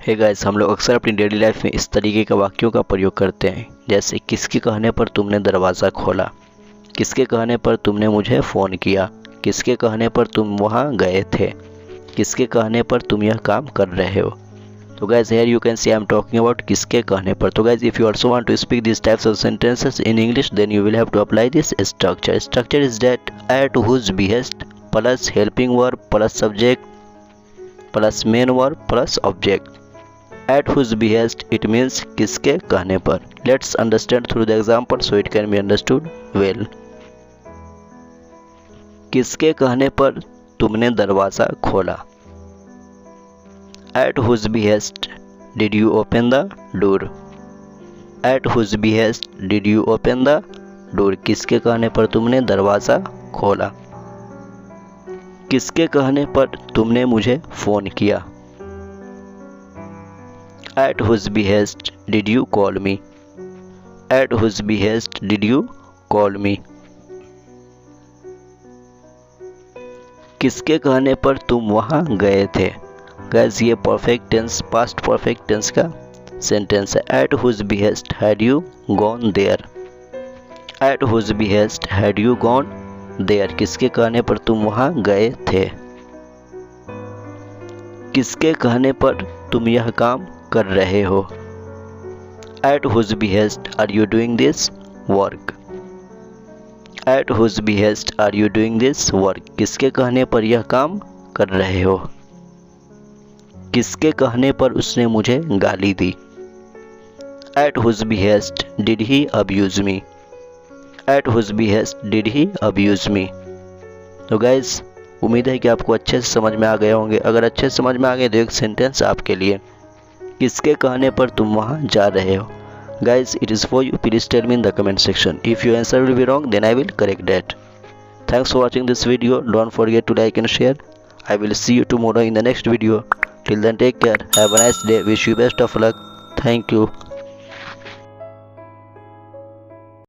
Hey guys, हम लोग अक्सर अपनी डेली लाइफ में इस तरीके के वाक्यों का प्रयोग करते हैं, जैसे किसके कहने पर तुमने दरवाज़ा खोला, किसके कहने पर तुमने मुझे फ़ोन किया, किसके कहने पर तुम वहाँ गए थे, किसके कहने पर तुम यह काम कर रहे हो। तो guys here you can see I am talking about किसके कहने पर। तो guys if you also want to speak these types of sentences in English, then you will have to apply this structure. Structure is that at whose behest plus helping verb plus subject plus main verb plus object. At whose behest it means किसके कहने पर। Let's understand through the example so it can be understood well. किसके कहने पर तुमने दरवाज़ा खोला। At whose behest did you open the door? At whose behest did you open the door? किसके कहने पर तुमने दरवाज़ा खोला। किसके कहने पर तुमने मुझे फ़ोन किया। At whose behest did you call me? At whose behest did you call me? किसके कहने पर तुम वहाँ गए थे। गाइस ये perfect tense, past perfect tense का सेंटेंस है। At whose behest had you gone there? At whose behest had you gone there? किसके कहने पर तुम वहाँ गए थे। किसके कहने पर तुम यह काम कर रहे हो। At whose behest are you doing this work? At whose behest are you doing this work? किसके कहने पर यह काम कर रहे हो। किसके कहने पर उसने मुझे गाली दी। At whose behest did he abuse me? At whose behest did he abuse me? तो गाइस उम्मीद है कि आपको अच्छे से समझ में आ गए होंगे। अगर अच्छे से समझ में आ गए तो एक सेंटेंस आपके लिए, किसके कहने पर तुम वहाँ जा रहे हो। Guys, it is for you. Please tell me in the comment section. If your answer will be wrong, then I will correct that. Thanks for watching this video. Don't forget to like and share. I will see you tomorrow in the next video. Till then, take care. Have a nice day. Wish you best of luck. Thank you.